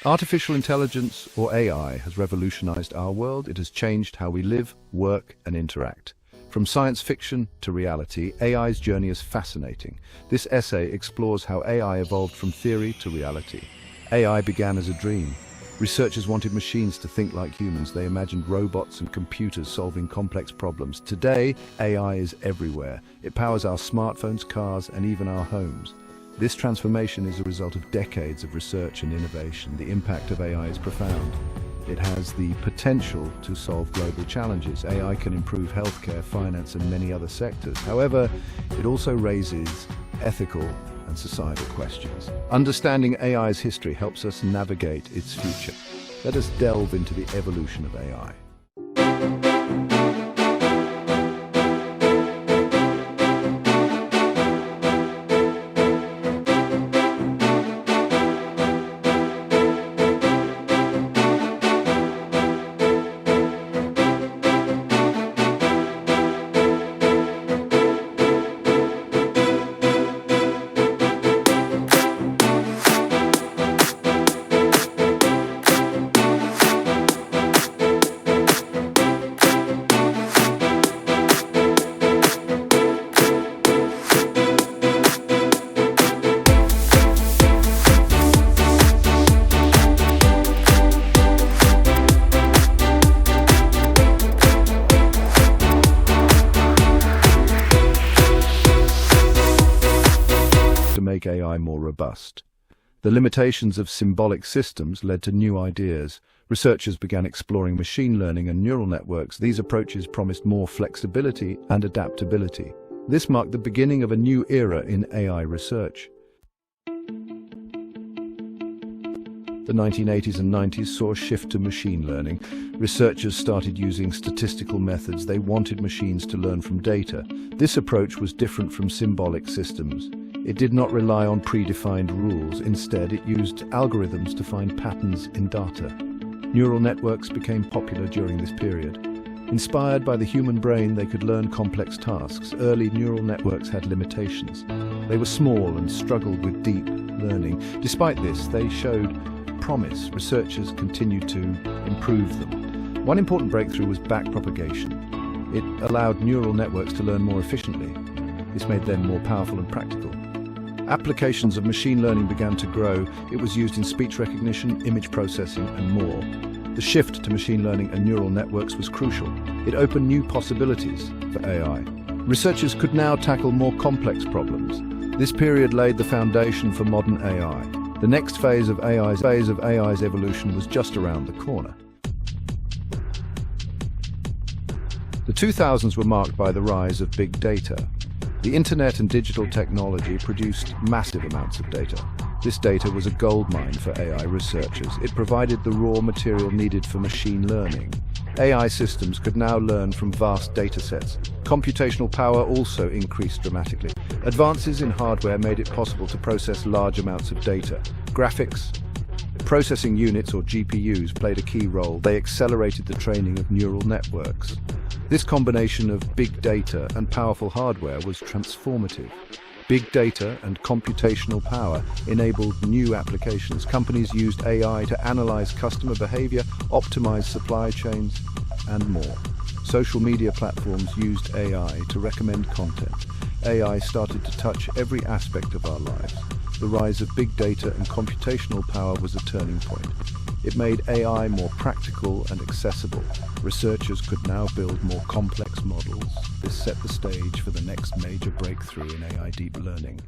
Artificial intelligence, or AI, has revolutionized our world. It has changed how we live, work, and interact. From science fiction to reality, AI's journey is fascinating. This essay explores how AI evolved from theory to reality. AI began as a dream. Researchers wanted machines to think like humans. They imagined robots and computers solving complex problems. Today, AI is everywhere. It powers our smartphones, cars, and even our homes. This transformation is a result of decades of research and innovation. The impact of AI is profound. It has the potential to solve global challenges. AI can improve healthcare, finance, and many other sectors. However, it also raises ethical and societal questions. Understanding AI's history helps us navigate its future. Let us delve into the evolution of AI. Make AI more robust. The limitations of symbolic systems led to new ideas. Researchers began exploring machine learning and neural networks. These approaches promised more flexibility and adaptability. This marked the beginning of a new era in AI research. The 1980s and 90s saw a shift to machine learning. Researchers started using statistical methods. They wanted machines to learn from data. This approach was different from symbolic systems. It did not rely on predefined rules. Instead, it used algorithms to find patterns in data. Neural networks became popular during this period. Inspired by the human brain, they could learn complex tasks. Early neural networks had limitations. They were small and struggled with deep learning. Despite this, they showed promise. Researchers continued to improve them. One important breakthrough was backpropagation. It allowed neural networks to learn more efficiently. This made them more powerful and practical. Applications of machine learning began to grow. It was used in speech recognition, image processing, and more. The shift to machine learning and neural networks was crucial. It opened new possibilities for AI. Researchers could now tackle more complex problems. This period laid the foundation for modern AI. The next phase of AI's evolution was just around the corner. The 2000s were marked by the rise of big data. The internet and digital technology produced massive amounts of data. This data was a goldmine for AI researchers. It provided the raw material needed for machine learning. AI systems could now learn from vast datasets. Computational power also increased dramatically. Advances in hardware made it possible to process large amounts of data. Graphics, processing units or GPUs played a key role. They accelerated the training of neural networks. This combination of big data and powerful hardware was transformative. Big data and computational power enabled new applications. Companies used AI to analyze customer behavior, optimize supply chains, and more. Social media platforms used AI to recommend content. AI started to touch every aspect of our lives. The rise of big data and computational power was a turning point. It made AI more practical and accessible. Researchers could now build more complex models. This set the stage for the next major breakthrough in AI deep learning.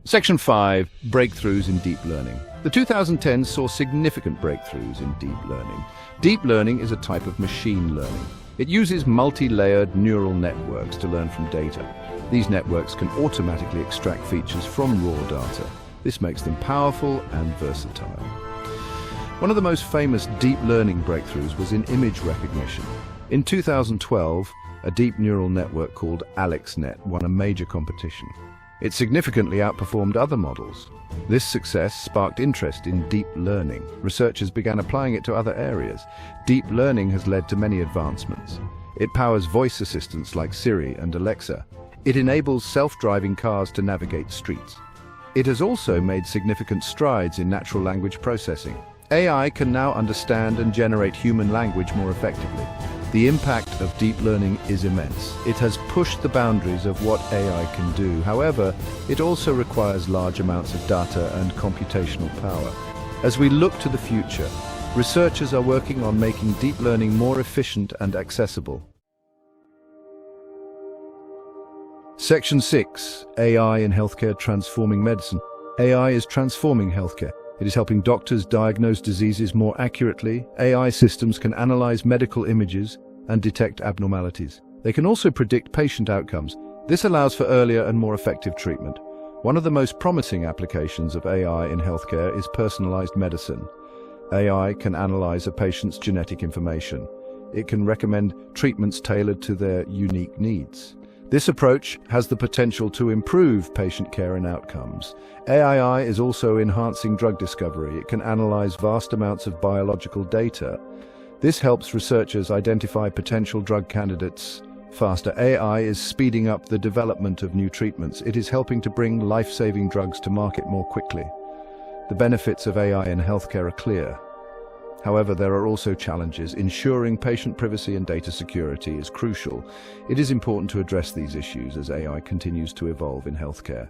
Section 5. Breakthroughs in deep learning. The 2010s saw significant breakthroughs in deep learning. Deep learning is a type of machine learning. It uses multi-layered neural networks to learn from data. These networks can automatically extract features from raw data. This makes them powerful and versatile. One of the most famous deep learning breakthroughs was in image recognition. In 2012, a deep neural network called AlexNet won a major competition. It significantly outperformed other models. This success sparked interest in deep learning. Researchers began applying it to other areas. Deep learning has led to many advancements. It powers voice assistants like Siri and Alexa. It enables self-driving cars to navigate streets. It has also made significant strides in natural language processing. AI can now understand and generate human language more effectively. The impact of deep learning is immense. It has pushed the boundaries of what AI can do. However, it also requires large amounts of data and computational power. As we look to the future, researchers are working on making deep learning more efficient and accessible. Section 6. AI in healthcare transforming medicine. AI is transforming healthcare. It is helping doctors diagnose diseases more accurately. AI systems can analyze medical images and detect abnormalities. They can also predict patient outcomes. This allows for earlier and more effective treatment. One of the most promising applications of AI in healthcare is personalized medicine. AI can analyze a patient's genetic information. It can recommend treatments tailored to their unique needs. This approach has the potential to improve patient care and outcomes. AI is also enhancing drug discovery. It can analyze vast amounts of biological data. This helps researchers identify potential drug candidates faster. AI is speeding up the development of new treatments. It is helping to bring life-saving drugs to market more quickly. The benefits of AI in healthcare are clear. However, there are also challenges. Ensuring patient privacy and data security is crucial. It is important to address these issues as AI continues to evolve in healthcare.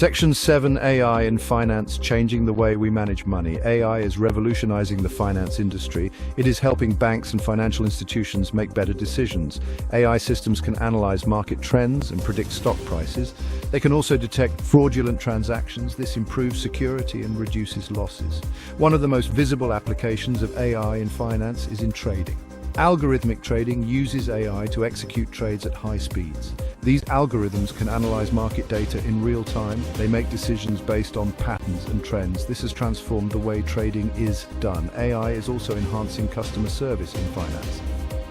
Section 7. AI in finance, changing the way we manage money. AI is revolutionizing the finance industry. It is helping banks and financial institutions make better decisions. AI systems can analyze market trends and predict stock prices. They can also detect fraudulent transactions. This improves security and reduces losses. One of the most visible applications of AI in finance is in trading. Algorithmic trading uses AI to execute trades at high speeds. These algorithms can analyze market data in real time. They make decisions based on patterns and trends. This has transformed the way trading is done. AI is also enhancing customer service in finance.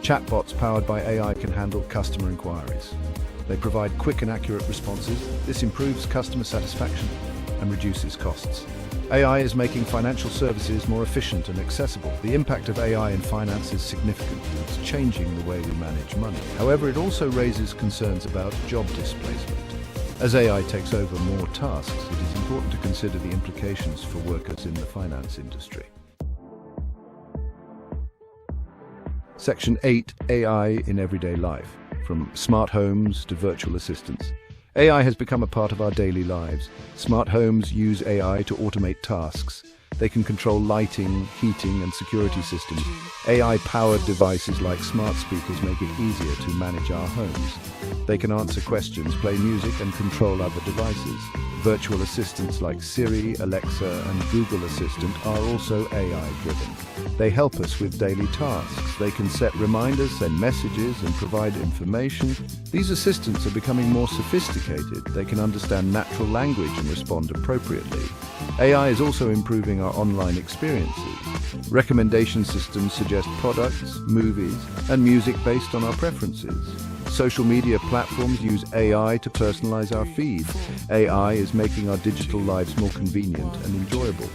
Chatbots powered by AI can handle customer inquiries. They provide quick and accurate responses. This improves customer satisfaction and reduces costs. AI is making financial services more efficient and accessible. The impact of AI in finance is significant. It's changing the way we manage money. However, it also raises concerns about job displacement. As AI takes over more tasks, it is important to consider the implications for workers in the finance industry. Section 8. AI in everyday life. From smart homes to virtual assistants. AI has become a part of our daily lives. Smart homes use AI to automate tasks. They can control lighting, heating, and security systems. AI-powered devices like smart speakers make it easier to manage our homes. They can answer questions, play music, and control other devices. Virtual assistants like Siri, Alexa, and Google Assistant are also AI-driven. They help us with daily tasks. They can set reminders, send messages, and provide information. These assistants are becoming more sophisticated. They can understand natural language and respond appropriately. AI is also improving our online experiences. Recommendation systems suggest products, movies, and music based on our preferences. Social media platforms use AI to personalize our feed. AI is making our digital lives more convenient and enjoyable.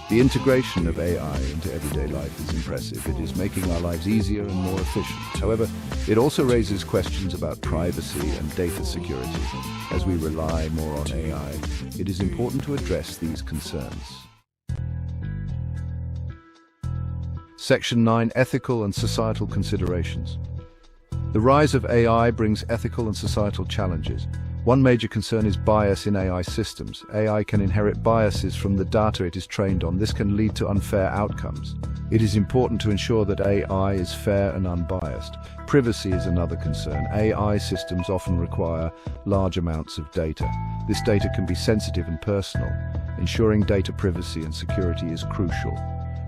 The integration of AI into everyday life is impressive. It is making our lives easier and more efficient. However, it also raises questions about privacy and data security. As we rely more on AI, it is important to address these concerns. Section 9. Ethical and societal considerations. The rise of AI brings ethical and societal challenges. One major concern is bias in AI systems. AI can inherit biases from the data it is trained on. This can lead to unfair outcomes. It is important to ensure that AI is fair and unbiased. Privacy is another concern. AI systems often require large amounts of data. This data can be sensitive and personal. Ensuring data privacy and security is crucial.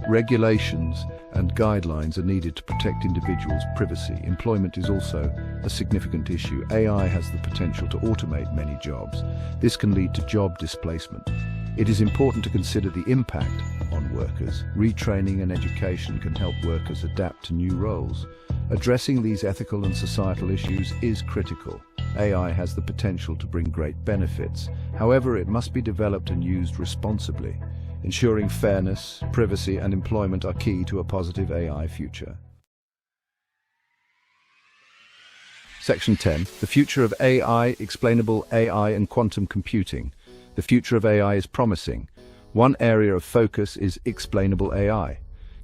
Regulations and guidelines are needed to protect individuals' privacy. Employment is also a significant issue. AI has the potential to automate many jobs. This can lead to job displacement. It is important to consider the impact on workers. Retraining and education can help workers adapt to new roles. Addressing these ethical and societal issues is critical. AI has the potential to bring great benefits. However, it must be developed and used responsibly. Ensuring fairness, privacy, and employment are key to a positive AI future. Section 10. The future of AI, explainable AI and quantum computing. The future of AI is promising. One area of focus is explainable AI.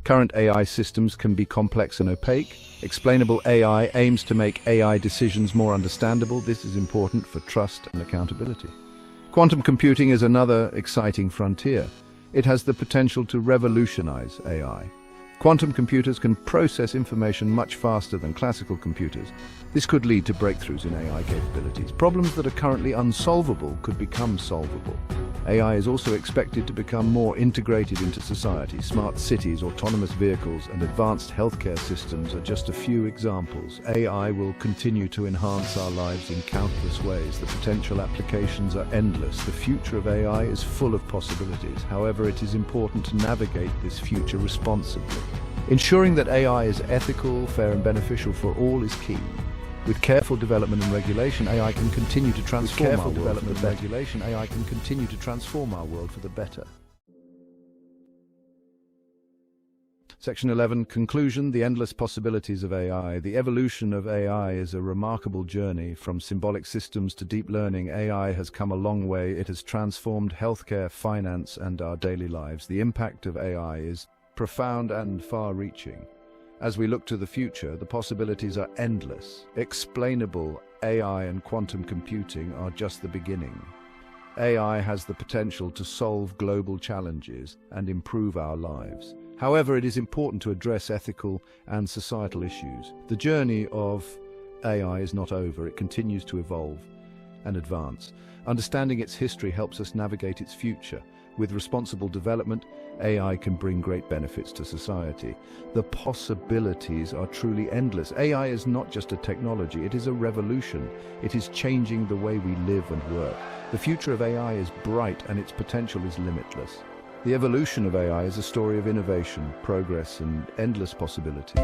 Current AI systems can be complex and opaque. Explainable AI aims to make AI decisions more understandable. This is important for trust and accountability. Quantum computing is another exciting frontier. It has the potential to revolutionize AI. Quantum computers can process information much faster than classical computers. This could lead to breakthroughs in AI capabilities. Problems that are currently unsolvable could become solvable. AI is also expected to become more integrated into society. Smart cities, autonomous vehicles, and advanced healthcare systems are just a few examples. AI will continue to enhance our lives in countless ways. The potential applications are endless. The future of AI is full of possibilities. However, it is important to navigate this future responsibly. Ensuring that AI is ethical, fair, and beneficial for all is key. With careful development and regulation, AI can continue to transform our world for the better. Section 11. Conclusion. The endless possibilities of AI. The evolution of AI is a remarkable journey. From symbolic systems to deep learning, AI has come a long way. It has transformed healthcare, finance, and our daily lives. The impact of AI is profound and far-reaching. As we look to the future, the possibilities are endless. Explainable AI and quantum computing are just the beginning. AI has the potential to solve global challenges and improve our lives. However, it is important to address ethical and societal issues. The journey of AI is not over. It continues to evolve and advance. Understanding its history helps us navigate its future. With responsible development, AI can bring great benefits to society. The possibilities are truly endless. AI is not just a technology, it is a revolution. It is changing the way we live and work. The future of AI is bright and its potential is limitless. The evolution of AI is a story of innovation, progress, and endless possibility.